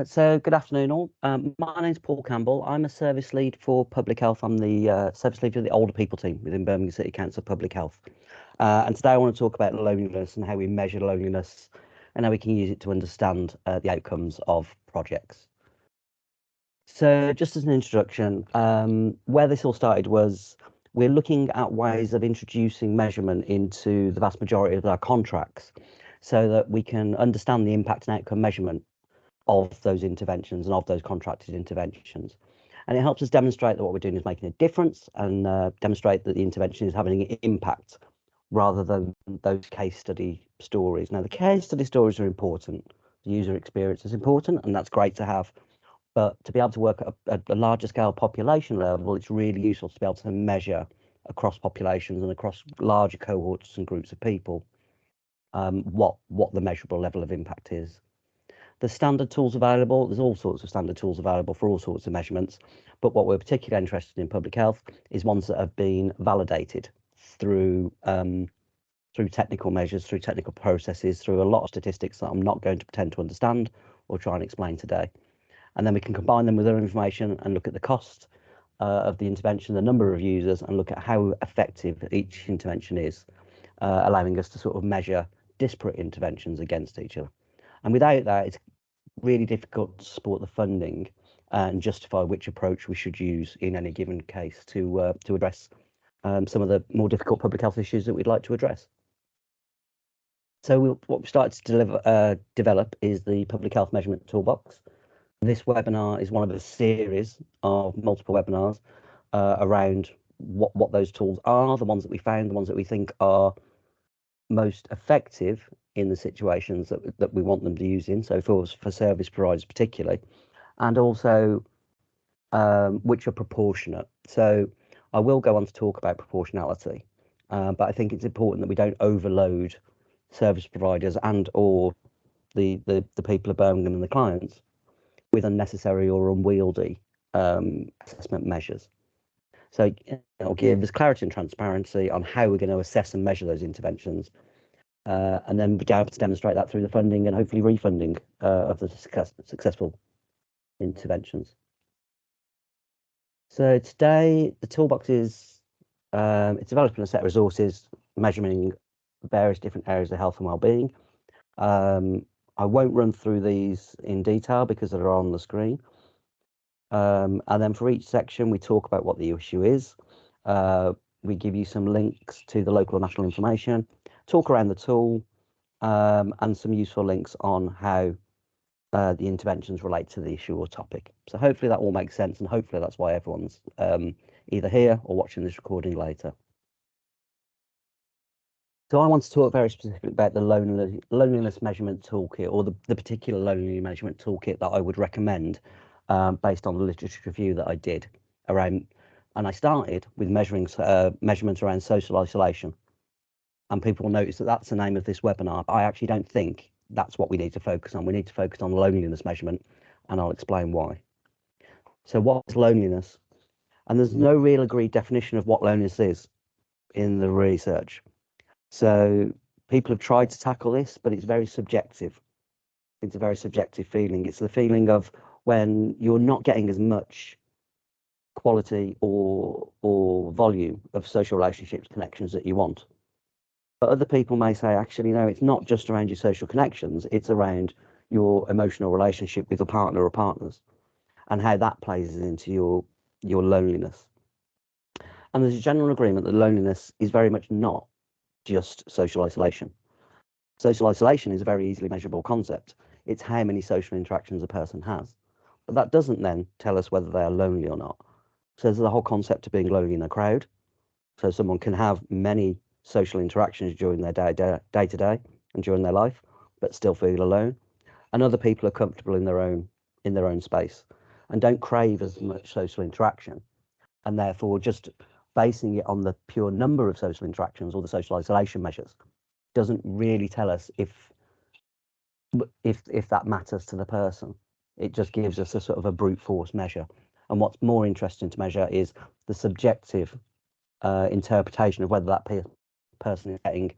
So good afternoon all. My name's Paul Campbell. I'm a service lead for public health. I'm the service lead for the older people team within Birmingham City Council Public Health. And today I want to talk about loneliness and how we measure loneliness and how we can use it to understand the outcomes of projects. So just as an introduction, where this all started was we're looking at ways of introducing measurement into the vast majority of our contracts so that we can understand the impact and outcome measurement of those interventions and of those contracted interventions. And it helps us demonstrate that what we're doing is making a difference and demonstrate that the intervention is having an impact rather than those case study stories. Now, the case study stories are important. The user experience is important, and that's great to have. But to be able to work at a larger scale population level, it's really useful to be able to measure across populations and across larger cohorts and groups of people what the measurable level of impact is. There's standard tools available. There's all sorts of standard tools available for all sorts of measurements. But what we're particularly interested in public health is ones that have been validated through technical measures, through technical processes, through a lot of statistics that I'm not going to pretend to understand or try and explain today. And then we can combine them with other information and look at the cost of the intervention, the number of users, and look at how effective each intervention is, allowing us to sort of measure disparate interventions against each other. And without that, it's really difficult to support the funding and justify which approach we should use in any given case to address some of the more difficult public health issues that we'd like to address. So what we started to develop is the Public Health Measurement Toolbox. This webinar is one of a series of multiple webinars around what those tools are, the ones that we found, the ones that we think are most effective in the situations that we want them to use in, so for service providers particularly, and also which are proportionate. So I will go on to talk about proportionality, but I think it's important that we don't overload service providers and or the people of Birmingham and the clients with unnecessary or unwieldy assessment measures. So it'll give us clarity and transparency on how we're going to assess and measure those interventions, and then be able to demonstrate that through the funding and hopefully refunding of the successful interventions. So today, the toolbox is it's developing a set of resources measuring various different areas of health and wellbeing. I won't run through these in detail because they're on the screen. And then for each section, we talk about what the issue is. We give you some links to the local and national information, talk around the tool, and some useful links on how the interventions relate to the issue or topic. So hopefully that all makes sense, and hopefully that's why everyone's either here or watching this recording later. So I want to talk very specifically about the loneliness measurement toolkit, or the particular loneliness measurement toolkit that I would recommend based on the literature review that I did around, and I started with measurements around social isolation. And people will notice that that's the name of this webinar. I actually don't think that's what we need to focus on. We need to focus on loneliness measurement, and I'll explain why. So what is loneliness? And there's no real agreed definition of what loneliness is in the research. So people have tried to tackle this, but it's very subjective. It's a very subjective feeling. It's the feeling of when you're not getting as much quality or volume of social relationships, connections that you want. But other people may say, actually, no, it's not just around your social connections. It's around your emotional relationship with a partner or partners and how that plays into your loneliness. And there's a general agreement that loneliness is very much not just social isolation. Social isolation is a very easily measurable concept. It's how many social interactions a person has. But that doesn't then tell us whether they are lonely or not. So there's the whole concept of being lonely in a crowd. So someone can have many social interactions during their day-to-day and during their life, but still feel alone. And other people are comfortable in their own space and don't crave as much social interaction. And therefore, just basing it on the pure number of social interactions or the social isolation measures doesn't really tell us if that matters to the person. It just gives us a sort of a brute force measure. And what's more interesting to measure is the subjective interpretation of whether that person is getting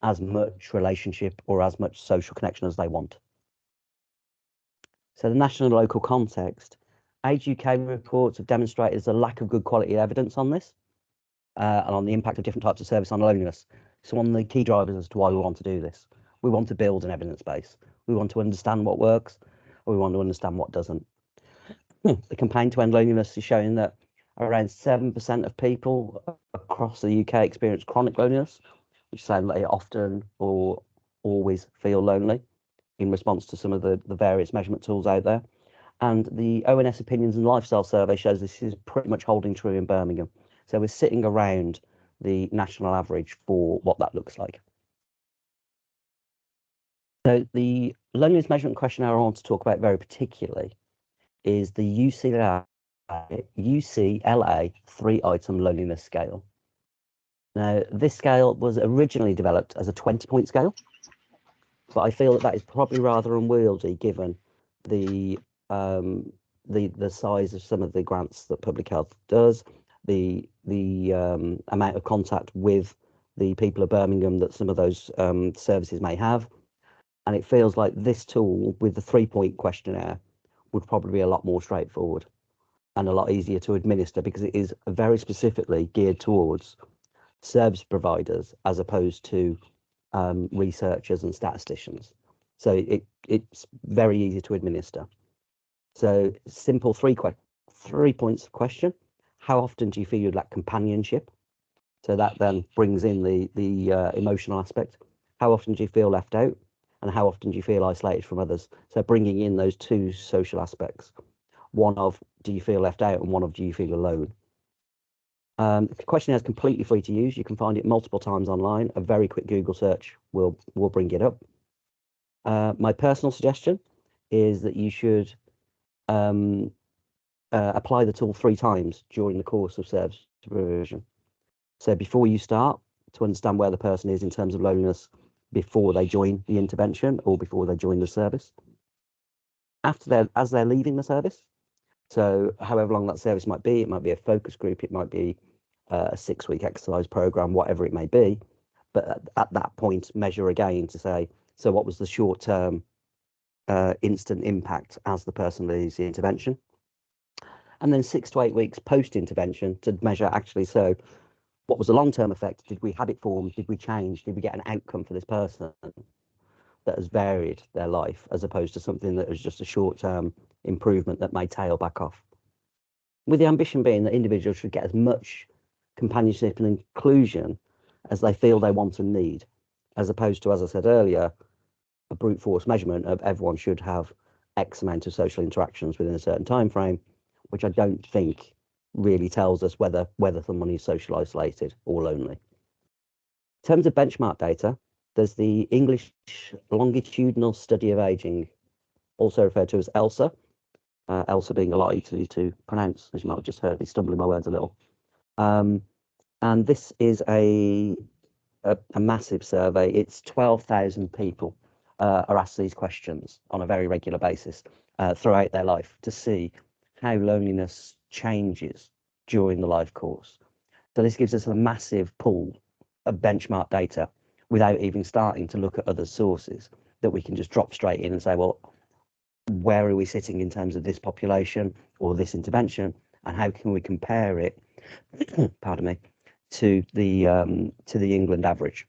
as much relationship or as much social connection as they want. So the national and local context, Age UK reports have demonstrated there's a lack of good quality evidence on this and on the impact of different types of service on loneliness. So one of the key drivers as to why we want to do this, we want to build an evidence base. We want to understand what works, or we want to understand what doesn't. The campaign to end loneliness is showing that around 7% of people across the UK experience chronic loneliness, which sounds like they often or always feel lonely in response to some of the various measurement tools out there. And the ONS Opinions and Lifestyle Survey shows this is pretty much holding true in Birmingham. So we're sitting around the national average for what that looks like. So the loneliness measurement questionnaire I want to talk about very particularly is the UCLA 3-item loneliness scale. Now, this scale was originally developed as a 20-point scale, but I feel that is probably rather unwieldy given the size of some of the grants that public health does, the amount of contact with the people of Birmingham that some of those services may have. And it feels like this tool with the 3-point questionnaire would probably be a lot more straightforward and a lot easier to administer because it is very specifically geared towards service providers as opposed to researchers and statisticians. So it's very easy to administer. So simple 3 points of question. How often do you feel you'd lack companionship? So that then brings in the emotional aspect. How often do you feel left out? And how often do you feel isolated from others? So bringing in those 2 social aspects. One of, do you feel left out? And one of, do you feel alone? The questionnaire is completely free to use. You can find it multiple times online. A very quick Google search will bring it up. My personal suggestion is that you should apply the tool 3 times during the course of service provision. So before you start, to understand where the person is in terms of loneliness before they join the intervention or before they join the service. As they're leaving the service, so however long that service might be, it might be a focus group, it might be a 6-week exercise program, whatever it may be. But at that point, measure again to say, so what was the short-term instant impact as the person leaves the intervention? And then 6 to 8 weeks post-intervention to measure actually, so what was the long-term effect? Did we habit form? Did we change? Did we get an outcome for this person that has varied their life as opposed to something that was just a short-term improvement that may tail back off? With the ambition being that individuals should get as much companionship and inclusion as they feel they want and need, as opposed to, as I said earlier, a brute force measurement of everyone should have X amount of social interactions within a certain time frame, which I don't think really tells us whether someone is social isolated or lonely. In terms of benchmark data, there's the English Longitudinal Study of Aging, also referred to as ELSA. ELSA being a lot easier to pronounce, as you might have just heard me stumbling my words a little. And this is a massive survey. It's 12,000 people are asked these questions on a very regular basis throughout their life to see how loneliness changes during the life course. So this gives us a massive pool of benchmark data without even starting to look at other sources that we can just drop straight in and say, well, where are we sitting in terms of this population or this intervention, and how can we compare it, pardon me, to the England average?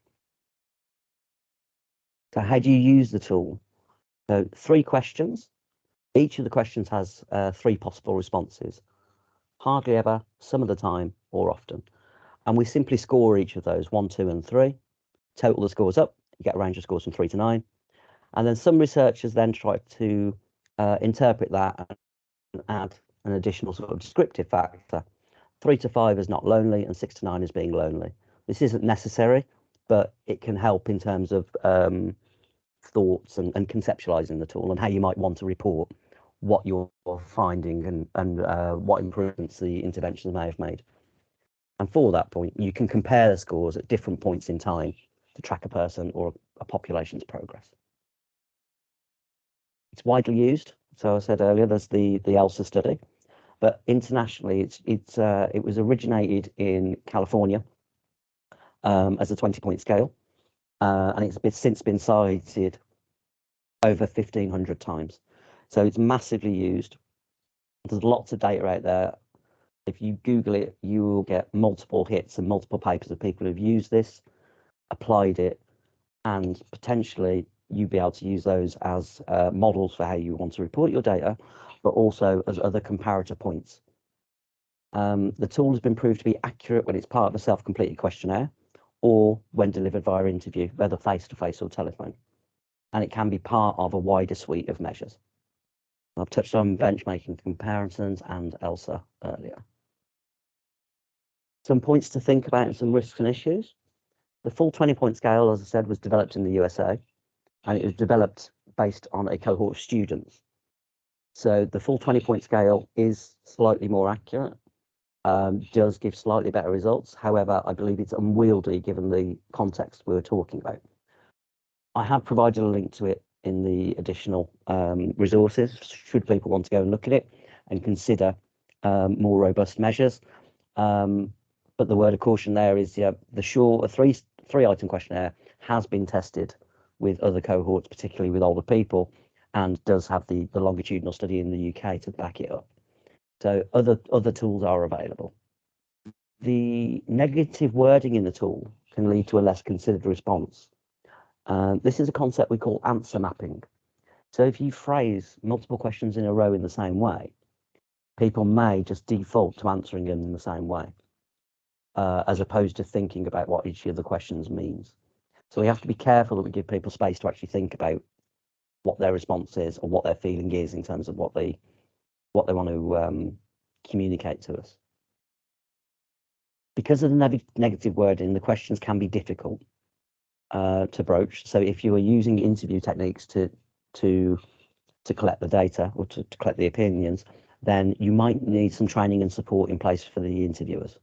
So how do you use the tool? So 3 questions. Each of the questions has 3 possible responses. Hardly ever, some of the time, or often. And we simply score each of those 1, 2, and 3. Total the scores up. You get a range of scores from 3 to 9. And then some researchers then try to interpret that and add an additional sort of descriptive factor. 3 to 5 is not lonely, and 6 to 9 is being lonely. This isn't necessary, but it can help in terms of thoughts and conceptualizing the tool and how you might want to report what you're finding and what improvements the interventions may have made. And for that point, you can compare the scores at different points in time to track a person or a population's progress. It's widely used. So I said earlier, there's the ELSA study, but internationally, it was originated in California as a 20-point scale, and it's since been cited over 1,500 times. So it's massively used. There's lots of data out there. If you Google it, you will get multiple hits and multiple papers of people who've used this, applied it, and potentially you'd be able to use those as models for how you want to report your data, but also as other comparator points. The tool has been proved to be accurate when it's part of a self-completed questionnaire or when delivered via interview, whether face-to-face or telephone. And it can be part of a wider suite of measures. I've touched on benchmarking comparisons and ELSA earlier. Some points to think about and some risks and issues. The full 20-point scale, as I said, was developed in the USA, and it was developed based on a cohort of students. So the full 20-point scale is slightly more accurate, does give slightly better results. However, I believe it's unwieldy given the context we were talking about. I have provided a link to it in the additional resources, should people want to go and look at it and consider more robust measures. But the word of caution there is the short three-item questionnaire has been tested with other cohorts, particularly with older people, and does have the longitudinal study in the UK to back it up. So other tools are available. The negative wording in the tool can lead to a less considered response. This is a concept we call answer mapping. So if you phrase multiple questions in a row in the same way, people may just default to answering them in the same way, as opposed to thinking about what each of the questions means. So we have to be careful that we give people space to actually think about what their response is or what their feeling is in terms of what they want to communicate to us. Because of the negative wording, the questions can be difficult to broach. So if you are using interview techniques to collect the data or to collect the opinions, then you might need some training and support in place for the interviewers.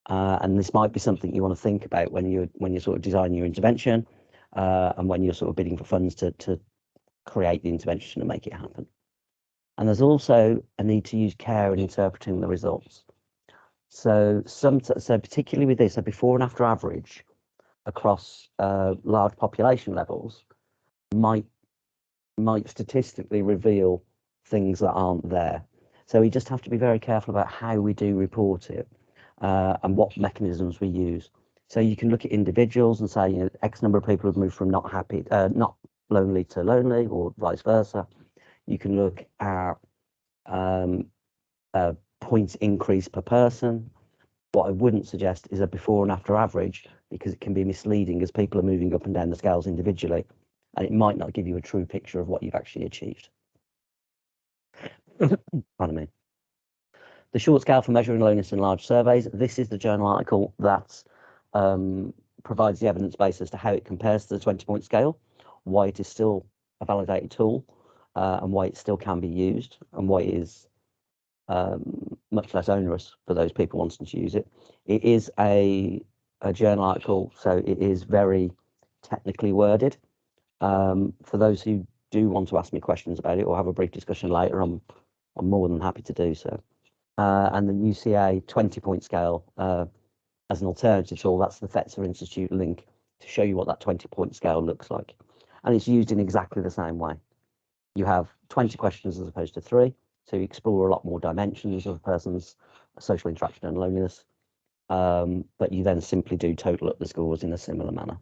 And this might be something you want to think about when you're sort of designing your intervention and when you're sort of bidding for funds to create the intervention and make it happen. And there's also a need to use care in interpreting the results. So particularly with this, a before and after average across large population levels might statistically reveal things that aren't there. So we just have to be very careful about how we do report it and what mechanisms we use. So you can look at individuals and say, X number of people have moved from not lonely to lonely, or vice versa. You can look at points increase per person. What I wouldn't suggest is a before and after average, because it can be misleading as people are moving up and down the scales individually, and it might not give you a true picture of what you've actually achieved. Pardon me. The short scale for measuring loneliness in large surveys. This is the journal article that provides the evidence base as to how it compares to the 20-point scale, why it is still a validated tool, and why it still can be used, and why it is much less onerous for those people wanting to use it. It is a journal article, so it is very technically worded. For those who do want to ask me questions about it or have a brief discussion later, I'm more than happy to do so. And the UCA 20-point scale as an alternative tool, that's the Fetzer Institute link to show you what that 20-point scale looks like. And it's used in exactly the same way. You have 20 questions as opposed to 3, so you explore a lot more dimensions of a person's social interaction and loneliness, but you then simply do total up the scores in a similar manner.